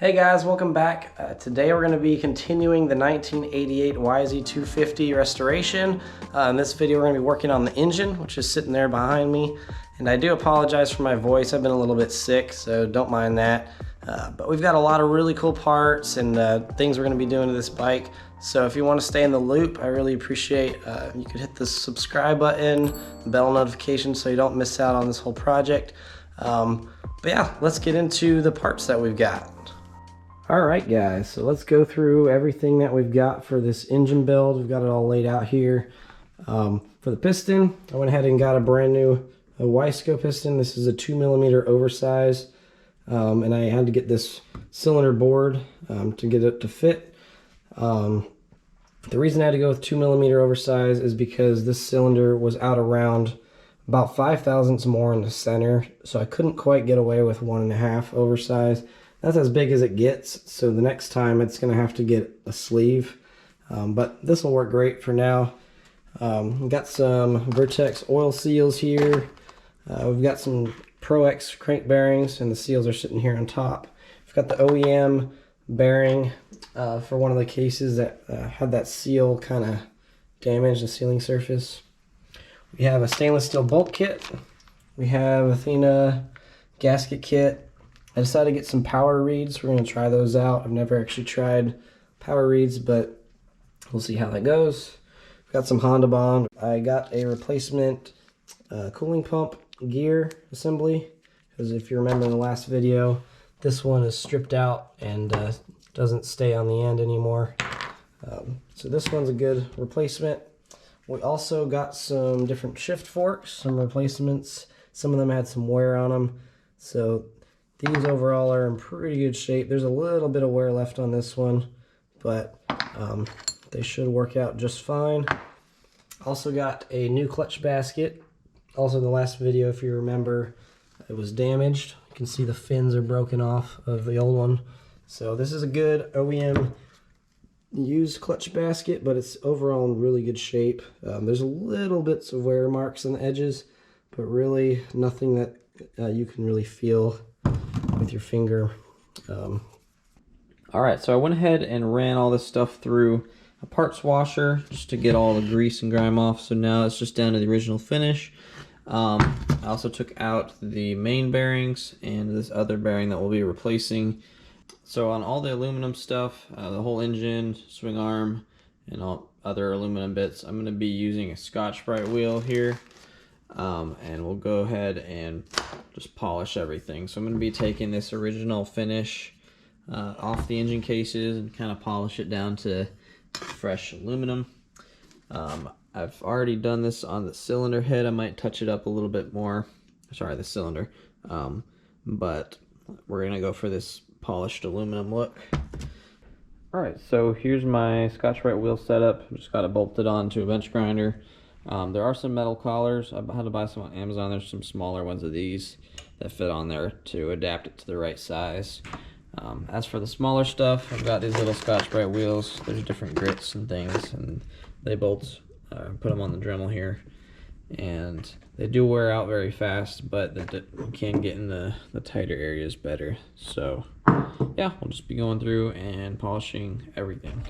Hey guys, welcome back. Today we're going to be continuing the 1988 YZ250 restoration. In this video we're going to be working on the engine, which is sitting there behind me. And I do apologize for my voice, I've been a little bit sick, so don't mind that. But we've got a lot of really cool parts and things we're going to be doing to this bike. So if you want to stay in the loop, I really appreciate you could hit the subscribe button, bell notification so you don't miss out on this whole project. But yeah, let's get into the parts that we've got. Alright guys, so let's go through everything that we've got for this engine build. We've got it all laid out here. For the piston, I went ahead and got a brand new YZ250 piston. This is a 2mm oversize, and I had to get this cylinder bored to get it to fit. The reason I had to go with 2mm oversize is because this cylinder was out around about 5 thousandths more in the center, so I couldn't quite get away with 1.5 oversize. That's as big as it gets, so the next time it's going to have to get a sleeve, but this will work great for now. We've got some Vertex oil seals here. We've got some Pro X crank bearings, and the seals are sitting here on top. We've got the OEM bearing for one of the cases that had that seal kind of damage the sealing surface. We have a stainless steel bolt kit. We have Athena gasket kit. I decided to get some power reeds. We're going to try those out. I've never actually tried power reeds, but we'll see how that goes. We've got some Honda Bond. I got a replacement cooling pump gear assembly, because if you remember in the last video, this one is stripped out and doesn't stay on the end anymore. So this one's a good replacement. We also got some different shift forks, some replacements. Some of them had some wear on them. So these overall are in pretty good shape. There's a little bit of wear left on this one, but they should work out just fine. Also got a new clutch basket. Also in the last video, if you remember, it was damaged. You can see the fins are broken off of the old one. So this is a good OEM used clutch basket, but it's overall in really good shape. There's a little bits of wear marks on the edges, but really nothing that you can really feel with your finger. Alright, so I went ahead and ran all this stuff through a parts washer just to get all the grease and grime off, so now it's just down to the original finish. I also took out the main bearings and this other bearing that we'll be replacing. So on all the aluminum stuff, the whole engine, swing arm, and all other aluminum bits, I'm going to be using a Scotch-Brite wheel here. And we'll go ahead and just polish everything. So I'm going to be taking this original finish off the engine cases and kind of polish it down to fresh aluminum. I've already done this on the cylinder head. I might touch it up a little bit more. Sorry, the cylinder. But we're going to go for this polished aluminum look. Alright, so here's my Scotch-Brite wheel setup. Just got it bolted onto a bench grinder. There are some metal collars. I had to buy some on Amazon. There's some smaller ones of these that fit on there to adapt it to the right size. As for the smaller stuff, I've got these little Scotch-Brite wheels. There's different grits and things, and they bolt, put them on the Dremel here. And they do wear out very fast, but you can get in the tighter areas better. So yeah, we'll just be going through and polishing everything.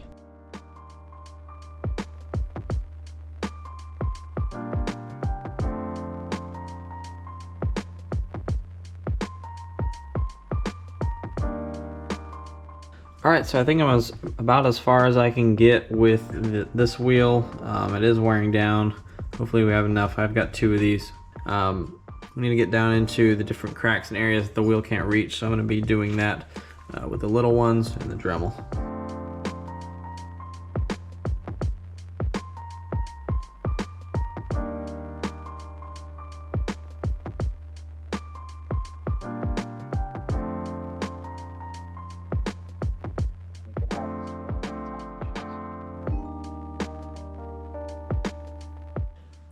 Alright, so I think I was about as far as I can get with this wheel. It is wearing down. Hopefully we have enough. I've got 2 of these. We need to get down into the different cracks and areas that the wheel can't reach, so I'm going to be doing that with the little ones and the Dremel.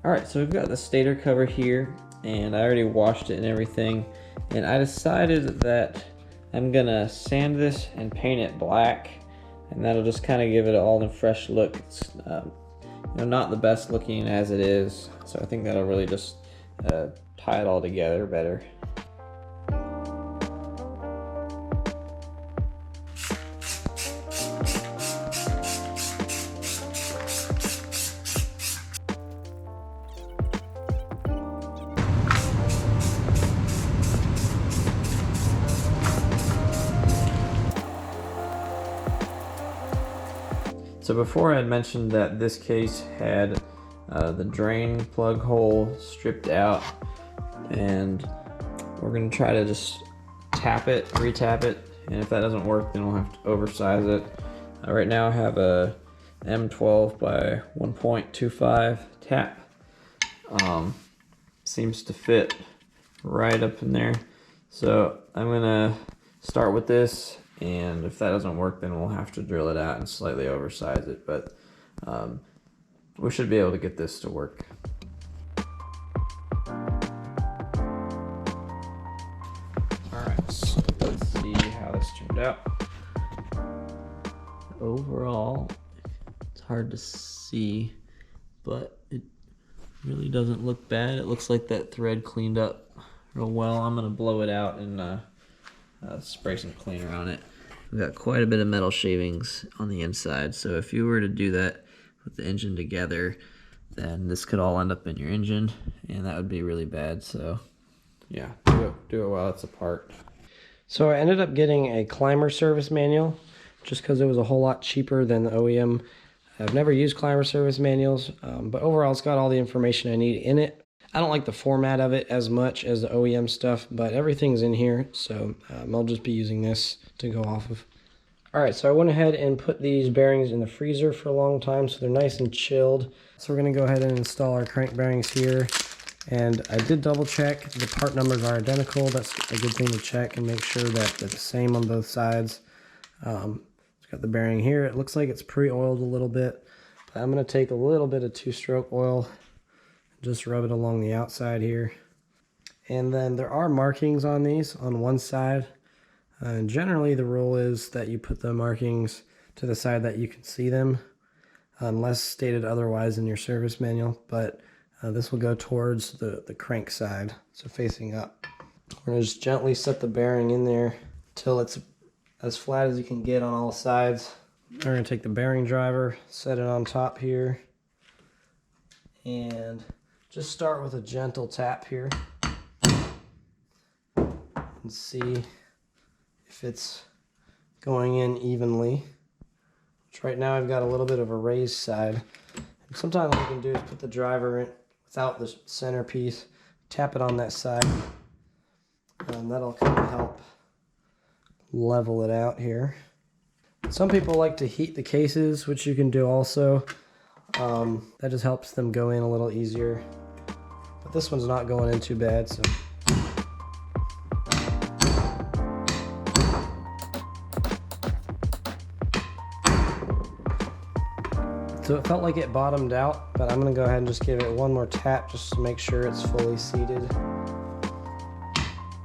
Alright, so we've got the stator cover here, and I already washed it and everything, and I decided that I'm gonna sand this and paint it black, and that'll just kind of give it all a fresh look. It's not the best looking as it is, so I think that'll really just tie it all together better. So before I had mentioned that this case had the drain plug hole stripped out, and we're gonna try to just tap it, retap it, and if that doesn't work, then we'll have to oversize it. Right now I have a M12 by 1.25 tap. Seems to fit right up in there. So I'm gonna start with this, and if that doesn't work, then we'll have to drill it out and slightly oversize it, but we should be able to get this to work. Alright, so let's see how this turned out. Overall, it's hard to see, but it really doesn't look bad. It looks like that thread cleaned up real well. I'm gonna blow it out and spray some cleaner on it. We've got quite a bit of metal shavings on the inside, so if you were to do that with the engine together, then this could all end up in your engine, and that would be really bad. So yeah, do it while it's apart. So I ended up getting a Climber service manual just because it was a whole lot cheaper than the OEM. I've never used Climber service manuals, but overall it's got all the information I need in it. I don't like the format of it as much as the OEM stuff, but everything's in here, so I'll just be using this to go off of. Alright, so I went ahead and put these bearings in the freezer for a long time, so they're nice and chilled. So we're going to go ahead and install our crank bearings here. And I did double check, the part numbers are identical. That's a good thing to check and make sure that they're the same on both sides. It's got the bearing here. It looks like it's pre-oiled a little bit, but I'm going to take a little bit of 2-stroke oil, just rub it along the outside here. And then there are markings on these on one side. And generally the rule is that you put the markings to the side that you can see them, unless stated otherwise in your service manual, but this will go towards the crank side, so facing up. We're going to just gently set the bearing in there till it's as flat as you can get on all sides. We're going to take the bearing driver, set it on top here, and just start with a gentle tap here and see if it's going in evenly. Which right now I've got a little bit of a raised side. And sometimes what you can do is put the driver in without the centerpiece, tap it on that side, and that'll kind of help level it out here. Some people like to heat the cases, which you can do also. That just helps them go in a little easier. But this one's not going in too bad, so. So it felt like it bottomed out, but I'm going to go ahead and just give it one more tap just to make sure it's fully seated.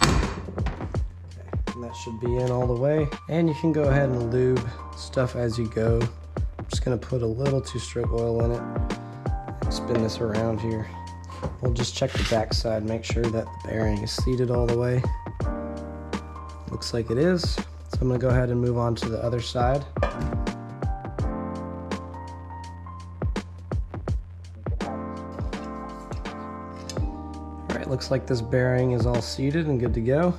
Okay, and that should be in all the way. And you can go ahead and lube stuff as you go. I'm just going to put a little 2-stroke oil in it and spin this around here. We'll just check the back side, make sure that the bearing is seated all the way. Looks like it is. So I'm going to go ahead and move on to the other side. Looks like this bearing is all seated and good to go.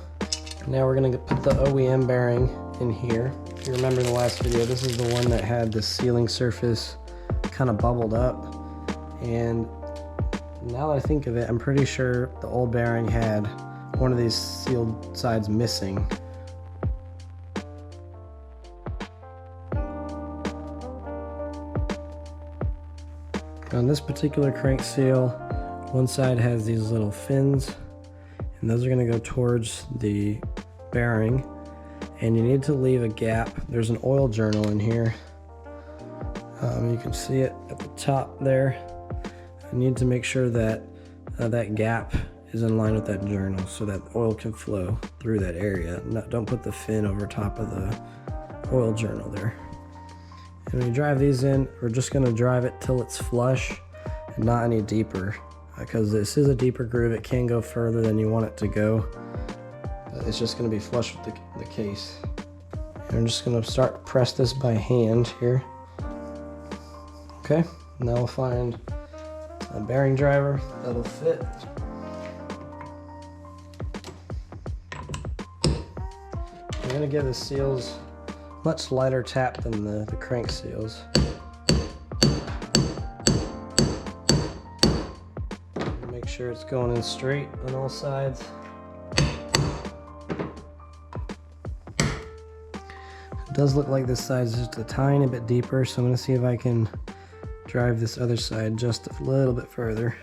Now we're going to put the OEM bearing in here. If you remember the last video, this is the one that had the sealing surface kind of bubbled up. And now that I think of it, I'm pretty sure the old bearing had one of these sealed sides missing. On this particular crank seal, one side has these little fins, and those are going to go towards the bearing, and you need to leave a gap. There's an oil journal in here. You can see it at the top there. I need to make sure that that gap is in line with that journal so that oil can flow through that area. Don't put the fin over top of the oil journal there. And when you drive these in, we're just going to drive it till it's flush and not any deeper. Because this is a deeper groove, it can go further than you want it to go. But it's just going to be flush with the case. And I'm just going to start to press this by hand here. Okay, now we'll find a bearing driver that'll fit. I'm going to give the seals much lighter tap than the crank seals. sure it's going in straight on all sides. It does look like this side is just a tiny bit deeper, so I'm going to see if I can drive this other side just a little bit further.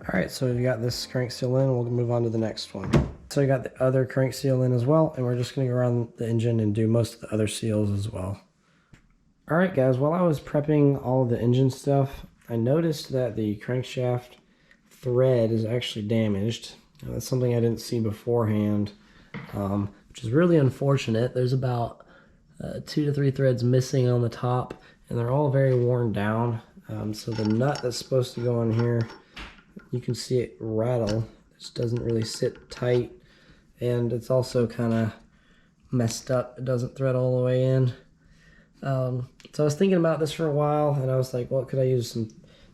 Alright, so we've got this crank seal in, we'll move on to the next one. So we got the other crank seal in as well, and we're just going to go around the engine and do most of the other seals as well. Alright guys, while I was prepping all of the engine stuff, I noticed that the crankshaft thread is actually damaged. That's something I didn't see beforehand, which is really unfortunate. There's about 2 to 3 threads missing on the top, and they're all very worn down. So the nut that's supposed to go on here, you can see it rattle. It just doesn't really sit tight, and it's also kind of messed up. It doesn't thread all the way in. So I was thinking about this for a while, and I was like, well, could I use some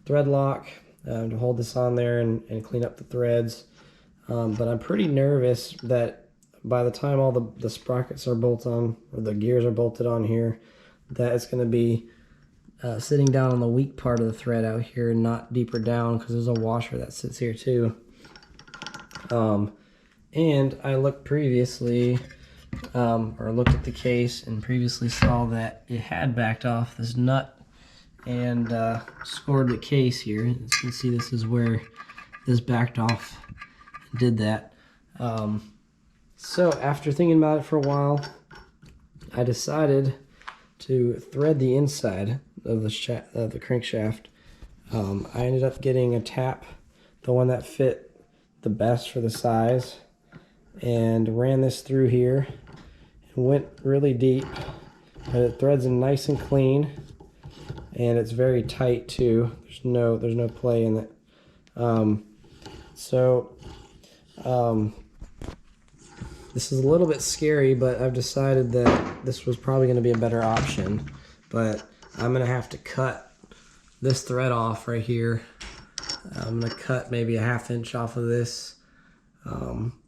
thread lock to hold this on there and clean up the threads? But I'm pretty nervous that by the time all the sprockets are bolted on, or the gears are bolted on here, that it's going to be sitting down on the weak part of the thread out here and not deeper down, because there's a washer that sits here too. And I looked previously, or looked at the case and previously saw that it had backed off this nut and scored the case here. As you can see, this is where this backed off and did that. So after thinking about it for a while, I decided to thread the inside of the crankshaft. I ended up getting a tap, the one that fit the best for the size, and ran this through here and went really deep, but it threads in nice and clean, and it's very tight too. There's no play in it. This is a little bit scary, but I've decided that this was probably going to be a better option. But I'm going to have to cut this thread off right here. I'm going to cut maybe a 1/2 inch off of this,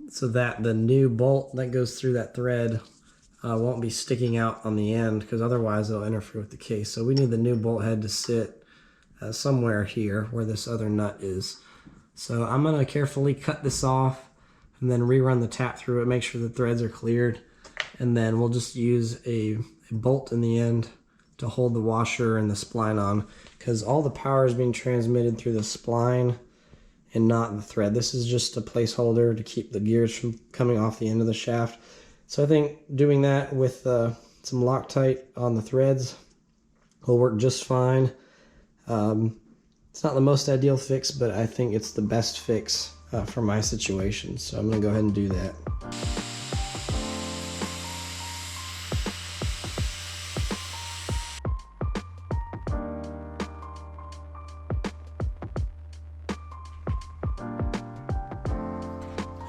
so that the new bolt that goes through that thread won't be sticking out on the end, because otherwise it'll interfere with the case. So we need the new bolt head to sit somewhere here where this other nut is. So I'm going to carefully cut this off and then rerun the tap through it, make sure the threads are cleared, and then we'll just use a bolt in the end to hold the washer and the spline on, because all the power is being transmitted through the spline and not the thread. This is just a placeholder to keep the gears from coming off the end of the shaft. So I think doing that with some Loctite on the threads will work just fine. It's not the most ideal fix, but I think it's the best fix for my situation. So I'm going to go ahead and do that.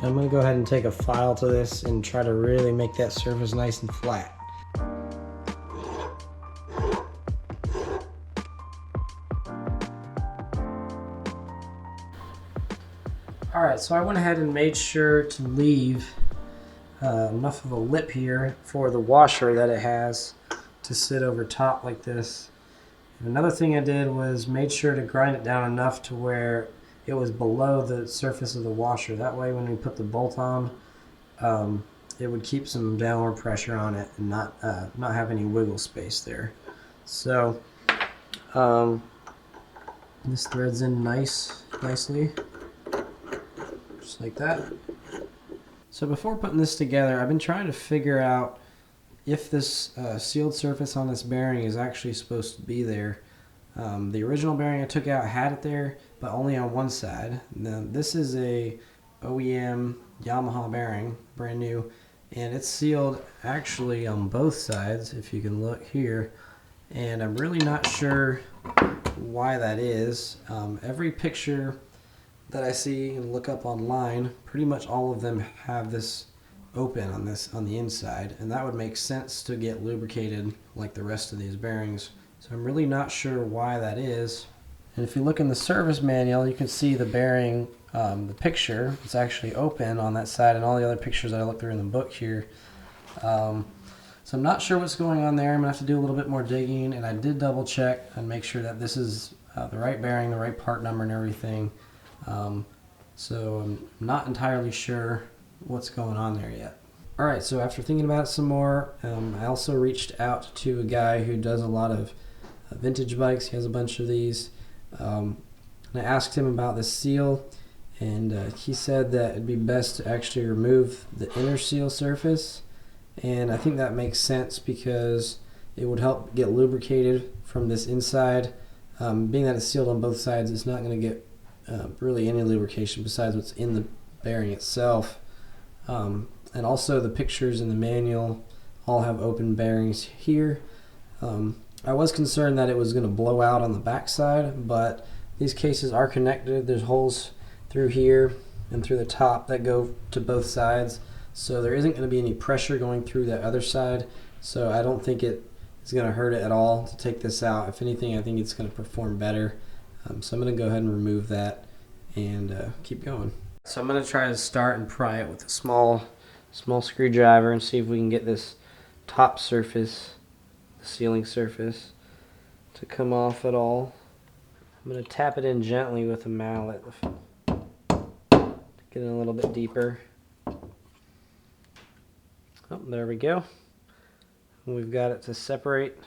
I'm going to go ahead and take a file to this and try to really make that surface nice and flat. Alright, so I went ahead and made sure to leave enough of a lip here for the washer that it has to sit over top like this. And another thing I did was made sure to grind it down enough to where it was below the surface of the washer. That way when we put the bolt on, it would keep some downward pressure on it and not have any wiggle space there. So this threads in nicely. Just like that. So before putting this together, I've been trying to figure out if this sealed surface on this bearing is actually supposed to be there. The original bearing I took out had it there, but only on one side. Now, this is a OEM Yamaha bearing, brand new, and it's sealed actually on both sides, if you can look here. And I'm really not sure why that is. Every picture that I see and look up online, pretty much all of them have this open on the inside, and that would make sense to get lubricated like the rest of these bearings. So I'm really not sure why that is. And if you look in the service manual, you can see the bearing, the picture, it's actually open on that side, and all the other pictures that I looked through in the book here So I'm not sure what's going on there. I'm gonna have to do a little bit more digging, and I did double check and make sure that this is the right bearing, the right part number and everything. So I'm not entirely sure what's going on there yet. All right, so after thinking about it some more, I also reached out to a guy who does a lot of vintage bikes. He has a bunch of these. And I asked him about the seal, and he said that it'd be best to actually remove the inner seal surface. And I think that makes sense because it would help get lubricated from this inside. Being that it's sealed on both sides, it's not going to get really any lubrication besides what's in the bearing itself. And also the pictures in the manual all have open bearings here. I was concerned that it was going to blow out on the back side, but these cases are connected. There's holes through here and through the top that go to both sides. So there isn't going to be any pressure going through that other side. So I don't think it is going to hurt it at all to take this out. If anything, I think it's going to perform better. So I'm going to go ahead and remove that and keep going. So I'm going to try to start and pry it with a small screwdriver and see if we can get this top surface, the sealing surface, to come off at all. I'm going to tap it in gently with a mallet to get it a little bit deeper. Oh, there we go. We've got it to separate.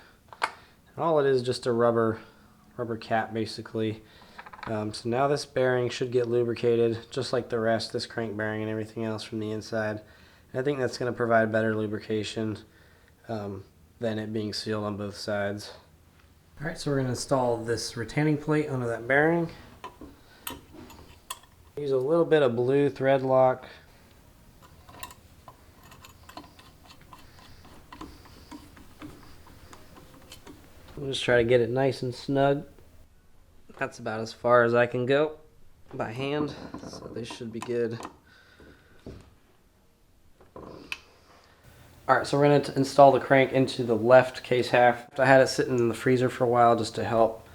All it is just a rubber cap basically. So now this bearing should get lubricated just like the rest, this crank bearing and everything else from the inside. And I think that's going to provide better lubrication than it being sealed on both sides. Alright, so we're going to install this retaining plate under that bearing. Use a little bit of blue thread lock. We'll just try to get it nice and snug. That's about as far as I can go by hand, so they should be good. Alright, so we're going to install the crank into the left case haft. I had it sitting in the freezer for a while just to help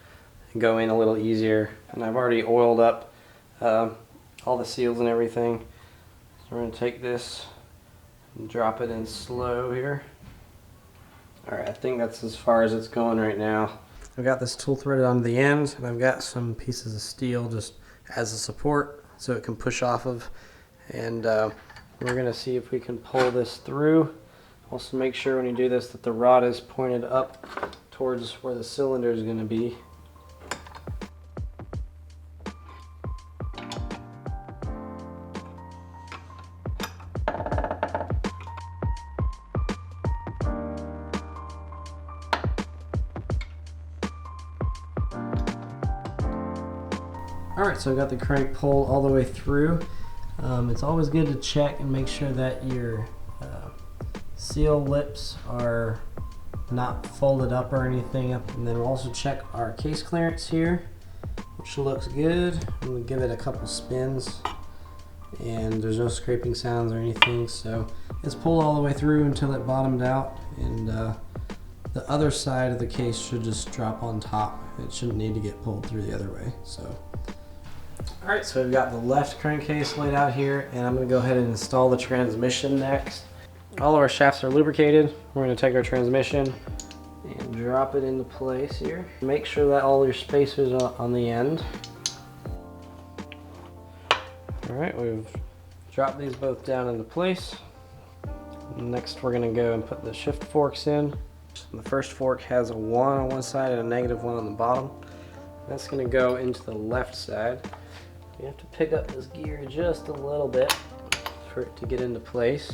go in a little easier, and I've already oiled up all the seals and everything. So we're going to take this and drop it in slow here. Alright, I think that's as far as it's going right now. I've got this tool threaded onto the end, and I've got some pieces of steel just as a support so it can push off of. And we're going to see if we can pull this through. Also make sure when you do this that the rod is pointed up towards where the cylinder is going to be. Alright, so I've got the crank pulled all the way through. It's always good to check and make sure that your seal lips are not folded up or anything. And then we'll also check our case clearance here, which looks good. I'm going to give it a couple spins, and there's no scraping sounds or anything. So it's pulled all the way through until it bottomed out, and the other side of the case should just drop on top. It shouldn't need to get pulled through the other way. So. Alright, so we've got the left crankcase laid out here, and I'm going to go ahead and install the transmission next. All of our shafts are lubricated. We're going to take our transmission and drop it into place here. Make sure that all your spacers are on the end. Alright, we've dropped these both down into place. Next we're going to go and put the shift forks in. The first fork has a 1 on one side and a -1 on the bottom. That's going to go into the left side. You have to pick up this gear just a little bit for it to get into place.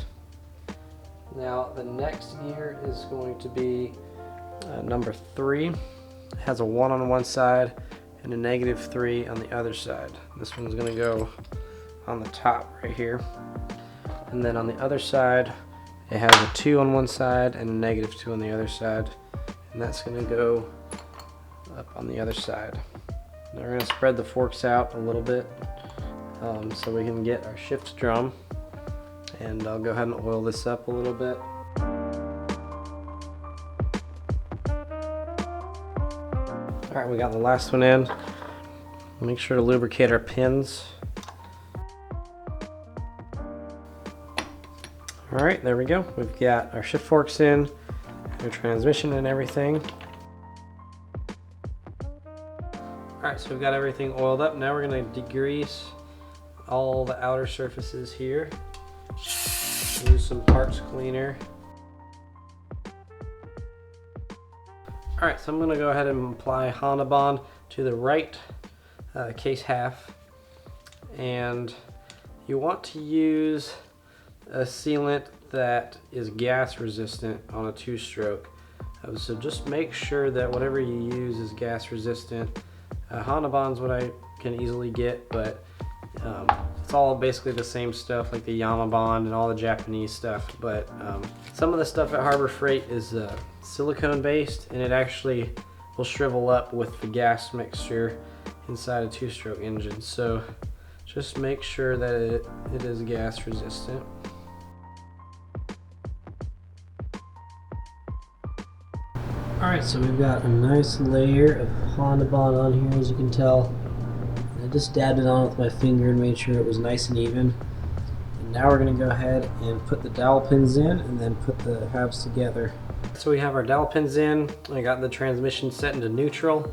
Now the next gear is going to be number 3. It has a 1 on one side and a -3 on the other side. This one's going to go on the top right here. And then on the other side it has a 2 on one side and a -2 on the other side. And that's going to go up on the other side. Now we're going to spread the forks out a little bit so we can get our shift drum, and I'll go ahead and oil this up a little bit. Alright, we got the last one in. Make sure to lubricate our pins. Alright, there we go. We've got our shift forks in. your transmission and everything. Alright, so we've got everything oiled up. Now we're going to degrease all the outer surfaces here. Use some parts cleaner. Alright, so I'm going to go ahead and apply Honda Bond to the right case half. And you want to use a sealant that is gas resistant on a 2-stroke. So just make sure that whatever you use is gas resistant. Honda Bond's what I can easily get, but it's all basically the same stuff like the Yama Bond and all the Japanese stuff. But some of the stuff at Harbor Freight is silicone based, and it actually will shrivel up with the gas mixture inside a 2-stroke engine. So just make sure that it is gas resistant. Alright, so we've got a nice layer of Honda Bond on here, as you can tell. I just dabbed it on with my finger and made sure it was nice and even. And now we're going to go ahead and put the dowel pins in and then put the halves together. So we have our dowel pins in. I got the transmission set into neutral.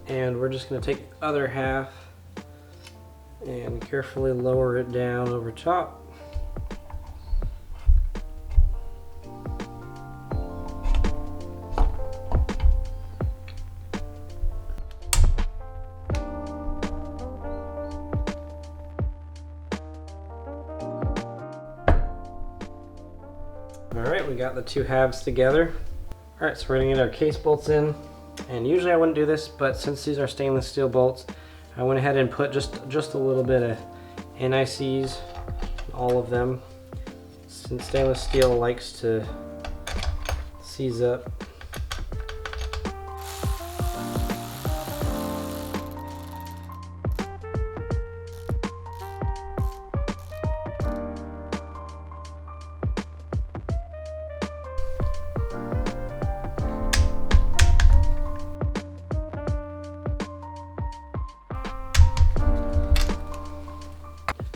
And we're just going to take the other half and carefully lower it down over top. Alright, we got the two halves together. Alright, so we're going to get our case bolts in. And usually I wouldn't do this, but since these are stainless steel bolts, I went ahead and put just a little bit of NICs, all of them, since stainless steel likes to seize up.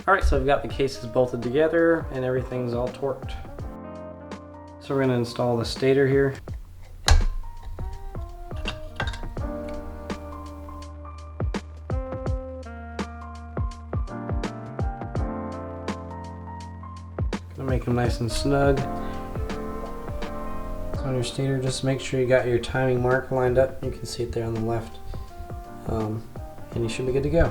Alright, so I've got the cases bolted together and everything's all torqued. So we're going to install the stator here. Gonna make them nice and snug. So on your stator, just make sure you got your timing mark lined up. You can see it there on the left. And you should be good to go.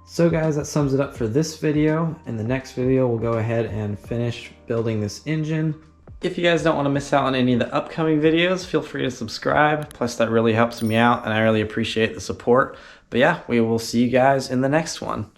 So guys, that sums it up for this video. In the next video, we'll go ahead and finish building this engine. If you guys don't want to miss out on any of the upcoming videos, feel free to subscribe. Plus that really helps me out and I really appreciate the support. But yeah, we will see you guys in the next one.